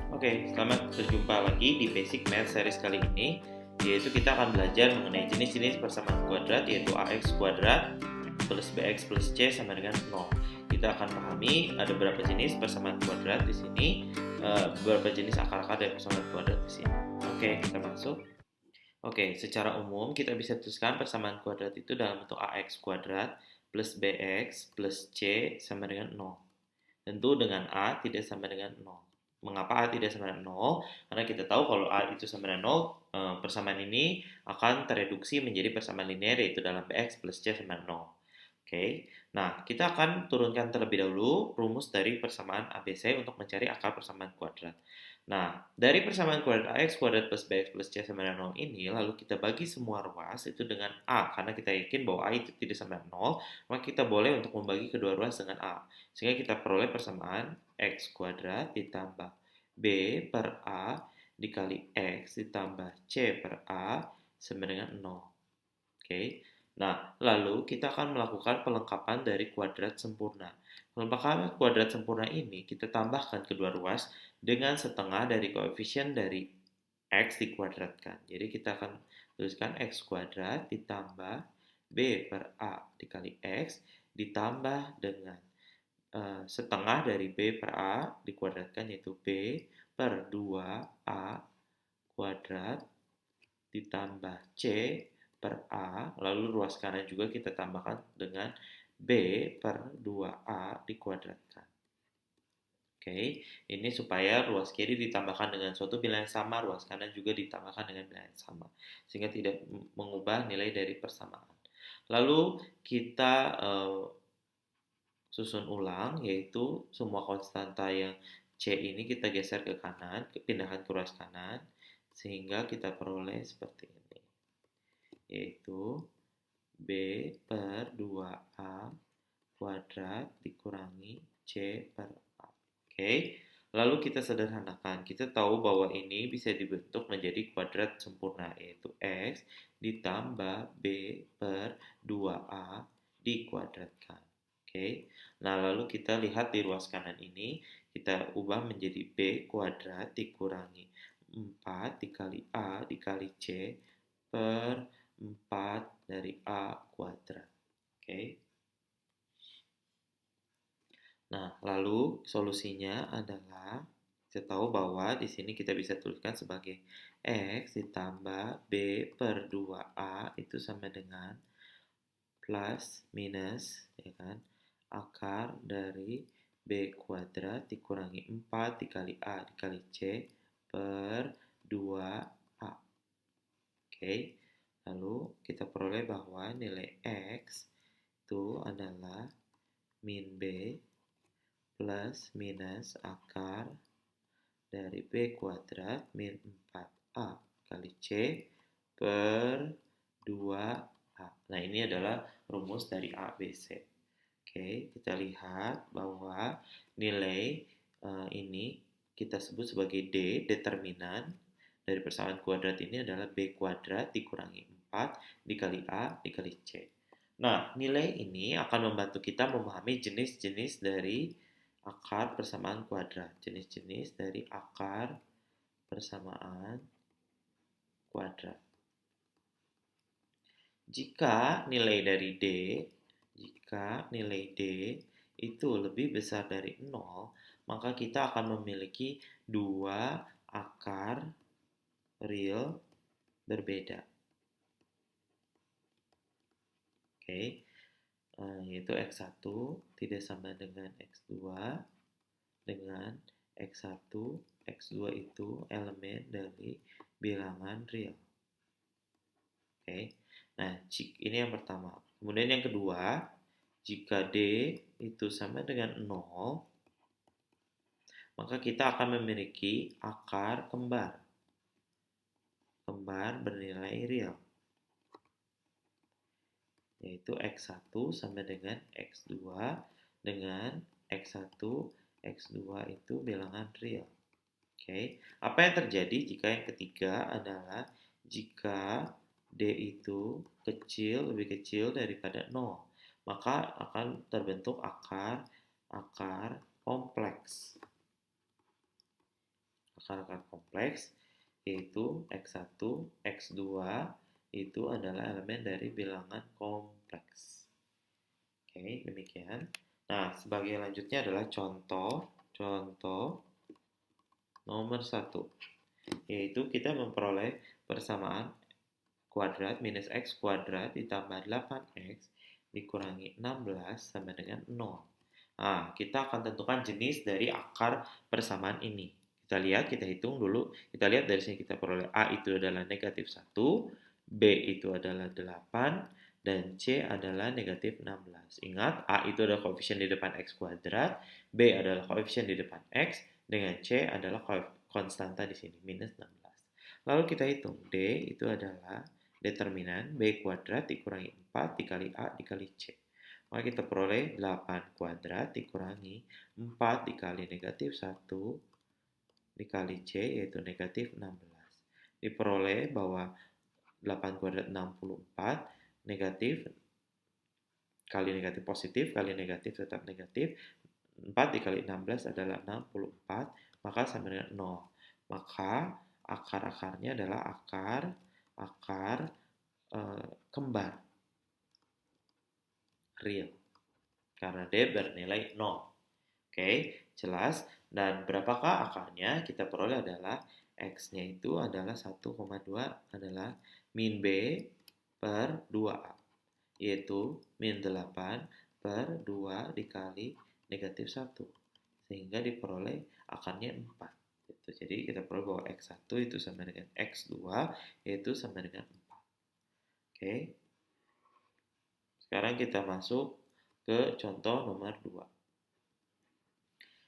Oke, selamat berjumpa lagi di Basic Math Series kali ini, yaitu kita akan belajar mengenai jenis-jenis persamaan kuadrat, yaitu ax kuadrat plus bx plus c sama dengan 0. Kita akan pahami ada berapa jenis persamaan kuadrat di sini, beberapa jenis akar-akar dari persamaan kuadrat di sini. Oke, kita masuk. Oke, secara umum kita bisa tuliskan persamaan kuadrat itu dalam bentuk ax kuadrat plus bx plus c sama dengan 0. Tentu dengan A tidak sama dengan 0. Mengapa A tidak sama dengan 0? Karena kita tahu kalau A itu sama dengan 0, persamaan ini akan tereduksi menjadi persamaan linear, yaitu dalam Bx plus C sama dengan 0. Oke, nah kita akan turunkan terlebih dahulu rumus dari persamaan ABC untuk mencari akar persamaan kuadrat. Nah, dari persamaan kuadrat AX kuadrat plus BX plus C sama dengan 0 ini, lalu kita bagi semua ruas itu dengan A, karena kita yakin bahwa A itu tidak sama dengan 0, maka kita boleh untuk membagi kedua ruas dengan A. Sehingga kita peroleh persamaan X kuadrat ditambah B per A dikali X ditambah C per A sama dengan 0. Oke. Nah, lalu kita akan melakukan pelengkapan dari kuadrat sempurna. Pelengkapan kuadrat sempurna ini kita tambahkan kedua ruas dengan setengah dari koefisien dari X dikuadratkan. Jadi kita akan tuliskan X kuadrat ditambah B per A dikali X ditambah dengan setengah dari B per A dikuadratkan, yaitu B per 2A kuadrat ditambah C per A, lalu ruas kanan juga kita tambahkan dengan B per 2A dikuadratkan. Oke, ini supaya ruas kiri ditambahkan dengan suatu bilangan sama, ruas kanan juga ditambahkan dengan bilangan sama, sehingga tidak mengubah nilai dari persamaan. Lalu kita susun ulang, yaitu semua konstanta yang C ini kita geser ke kanan, pindahkan ke ruas kanan, sehingga kita peroleh seperti ini, yaitu B per 2A kuadrat dikurangi C per A. Oke, lalu kita sederhanakan. Kita tahu bahwa ini bisa dibentuk menjadi kuadrat sempurna, yaitu X ditambah B per 2A dikuadratkan. Oke, nah lalu kita lihat di ruas kanan ini, kita ubah menjadi B kuadrat dikurangi 4 dikali A dikali C per 4 dari A kuadrat. Oke. Nah, lalu solusinya adalah kita tahu bahwa di sini kita bisa tuliskan sebagai X ditambah B per 2A itu sama dengan plus minus, ya kan, akar dari B kuadrat dikurangi 4 dikali A dikali C per 2A. Oke, lalu kita peroleh bahwa nilai X itu adalah min B plus minus akar dari B kuadrat min 4A kali C per 2A. Nah, ini adalah rumus dari ABC. Oke, kita lihat bahwa nilai ini kita sebut sebagai D, determinan dari persamaan kuadrat ini adalah B kuadrat dikurangi 4 dikali A dikali C. Nah, nilai ini akan membantu kita memahami jenis-jenis dari akar persamaan kuadrat. Jenis-jenis dari akar persamaan kuadrat. Jika nilai D itu lebih besar dari 0, maka kita akan memiliki dua akar real berbeda. Oke, yaitu X1 tidak sama dengan X2, dengan X1, X2 itu elemen dari bilangan real. Oke, nah ini yang pertama. Kemudian yang kedua, jika D itu sama dengan 0, maka kita akan memiliki akar kembar bernilai real, yaitu X1 sama dengan X2 dengan X1, X2 itu bilangan real. Oke, apa yang terjadi jika yang ketiga adalah jika D itu lebih kecil daripada 0, maka akan terbentuk akar kompleks. akar-akar kompleks, yaitu X1, X2 itu adalah elemen dari bilangan kompleks. Oke, demikian. Nah, sebagai lanjutnya adalah contoh nomor 1, yaitu kita memperoleh persamaan kuadrat minus X kuadrat ditambah 8X dikurangi 16 sama dengan 0. Nah, kita akan tentukan jenis dari akar persamaan ini. Kita lihat, kita hitung dulu. Kita lihat dari sini kita peroleh A itu adalah negatif 1, B itu adalah 8, dan C adalah negatif 16. Ingat, A itu adalah koefisien di depan X kuadrat, B adalah koefisien di depan X, dengan C adalah konstanta di sini, minus 16. Lalu kita hitung, D itu adalah determinan B kuadrat dikurangi 4 dikali A dikali C. Maka kita peroleh 8 kuadrat dikurangi 4 dikali negatif 1 dikali C, yaitu negatif 16. Diperoleh bahwa 8 kuadrat 64, negatif kali negatif positif, kali negatif tetap negatif. 4 dikali 16 adalah 64, maka sama dengan 0. Maka akar-akarnya adalah akar kembar real, karena D bernilai 0. Oke, jelas. Dan berapakah akarnya? Kita peroleh adalah X-nya itu adalah 1,2 adalah min B per 2A, yaitu min 8 per 2 dikali negatif 1, sehingga diperoleh akarnya 4. Jadi kita peroleh bahwa X1 itu sama dengan X2, yaitu sama dengan 4. Oke. Sekarang kita masuk ke contoh nomor 2.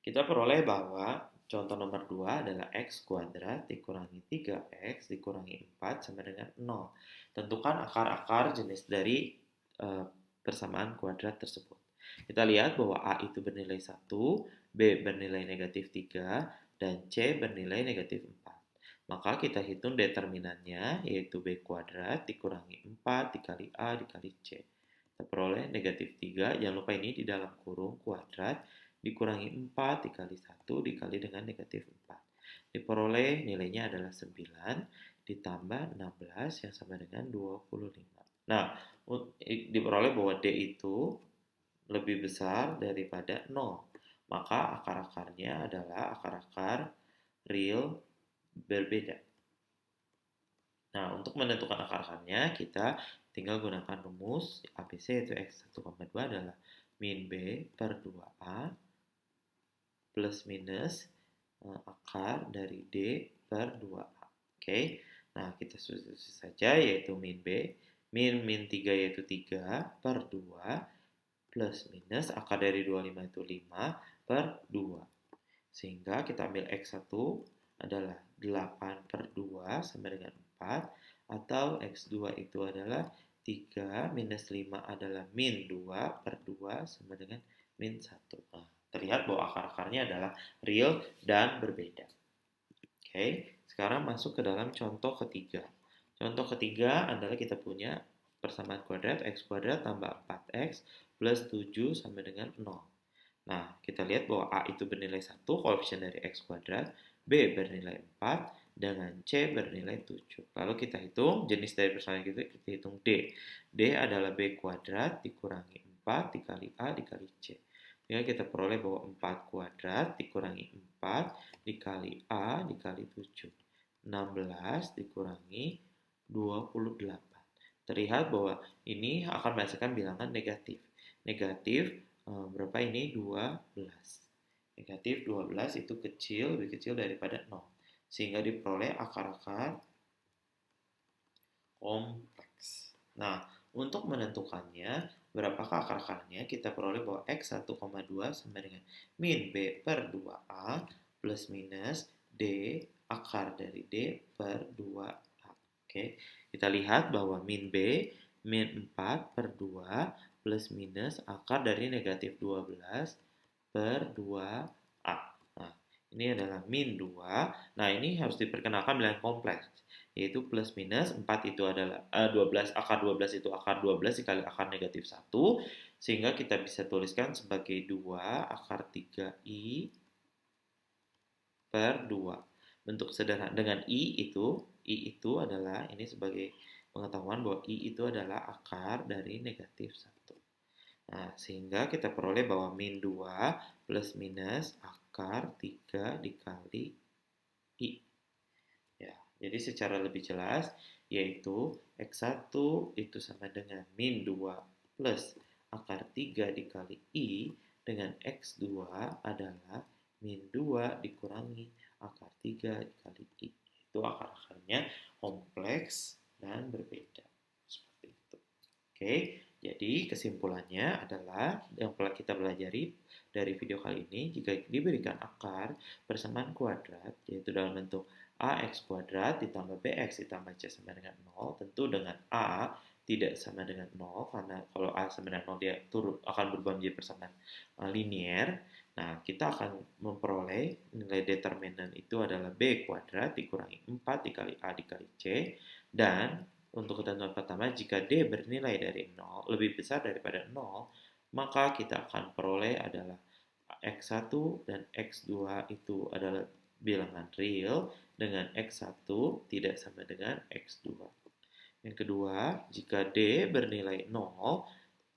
Kita peroleh bahwa contoh nomor 2 adalah X kuadrat dikurangi 3X dikurangi 4 sama dengan 0. Tentukan akar-akar jenis dari persamaan kuadrat tersebut. Kita lihat bahwa A itu bernilai 1, B bernilai negatif 3, dan C bernilai negatif 4. Maka kita hitung determinannya, yaitu B kuadrat dikurangi 4 dikali A dikali C. Kita peroleh negatif 3, jangan lupa ini di dalam kurung kuadrat, dikurangi 4 dikali 1 dikali dengan negatif 4. Diperoleh nilainya adalah 9 ditambah 16 yang sama dengan 25. Nah, diperoleh bahwa D itu lebih besar daripada 0. Maka akar-akarnya adalah akar-akar real berbeda. Nah, untuk menentukan akar-akarnya, kita tinggal gunakan rumus ABC, yaitu X1,2 adalah min B per 2A plus minus akar dari D per 2A. Oke, nah kita substitusi saja, yaitu min B, min 3 yaitu 3 per 2, plus minus akar dari 25 itu 5 per 2. Sehingga kita ambil X1 adalah 8 per 2 sama dengan 4, atau X2 itu adalah 3 minus 5 adalah min 2 per 2 sama dengan min 1. Nah, terlihat bahwa akar-akarnya adalah real dan berbeda. Oke, sekarang masuk ke dalam contoh ketiga. Contoh ketiga adalah kita punya persamaan kuadrat X kuadrat tambah 4X plus 7 sama dengan 0. Nah, kita lihat bahwa A itu bernilai 1, koefisien dari X kuadrat, B bernilai 4, dengan C bernilai 7. Lalu kita hitung jenis dari persamaan kita hitung D. D adalah B kuadrat dikurangi 4 dikali A dikali C. Sehingga kita peroleh bahwa 4 kuadrat dikurangi 4 dikali A dikali 7. 16 dikurangi 28. Terlihat bahwa ini akan menghasilkan bilangan negatif. Negatif berapa ini? 12. Negatif 12 itu kecil, lebih kecil daripada 0. Sehingga diperoleh akar-akar kompleks. Nah, untuk menentukannya, berapakah akar-akarnya? Kita peroleh bahwa X1,2 sama dengan min B per 2A plus minus D akar dari D per 2A. Oke, kita lihat bahwa min B, min 4 per 2 plus minus akar dari negatif 12 per 2A. Nah, ini adalah min 2. Nah, ini harus diperkenalkan bilangan kompleks, yaitu plus minus 4 itu adalah 12, akar 12 itu akar 12 dikali akar negatif 1, sehingga kita bisa tuliskan sebagai 2 akar 3i per 2. bentuk sederhana dengan I itu adalah ini sebagai pengetahuan bahwa I itu adalah akar dari negatif 1. Nah, sehingga kita peroleh bahwa min 2 plus minus akar 3 dikali I. Ya, jadi secara lebih jelas, yaitu X1 itu sama dengan min 2 plus akar 3 dikali I dengan X2 adalah min 2 dikurangi akar 3 dikali I. Itu akar-akarnya kompleks dan berbeda. Seperti itu. Oke, jadi kesimpulannya adalah yang telah kita pelajari dari video kali ini, jika diberikan akar persamaan kuadrat, yaitu dalam bentuk ax kuadrat ditambah bx ditambah c sama dengan 0, tentu dengan a tidak sama dengan 0, karena kalau a sama dengan 0 dia akan berubah menjadi persamaan linier. Nah, kita akan memperoleh nilai determinan itu adalah b kuadrat dikurangi 4 dikali a dikali c, dan untuk ketentuan pertama, jika D bernilai dari 0 lebih besar daripada 0, maka kita akan peroleh adalah X1 dan X2 itu adalah bilangan real dengan X1 tidak sama dengan X2. Yang kedua, jika D bernilai 0,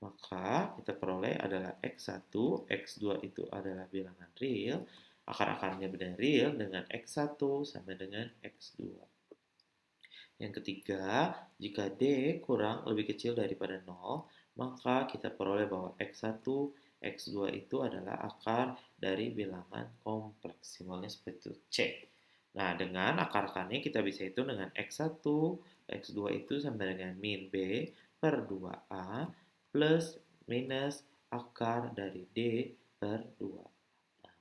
maka kita peroleh adalah X1, X2 itu adalah bilangan real, akar-akarnya benar real dengan X1 sama dengan X2. Yang ketiga, jika D kurang lebih kecil daripada 0, maka kita peroleh bahwa X1, X2 itu adalah akar dari bilangan kompleks. Simbolnya seperti itu, C. Nah, dengan akar-akarnya kita bisa hitung dengan X1, X2 itu sama dengan min B per 2A plus minus akar dari D per 2. Nah,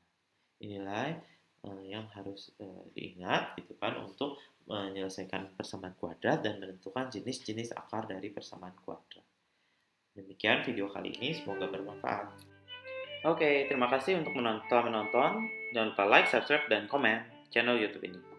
inilah yang harus diingat gitu kan untuk menyelesaikan persamaan kuadrat dan menentukan jenis-jenis akar dari persamaan kuadrat. Demikian video kali ini, semoga bermanfaat. Oke, terima kasih untuk menonton. Jangan lupa like, subscribe, dan komen channel YouTube ini.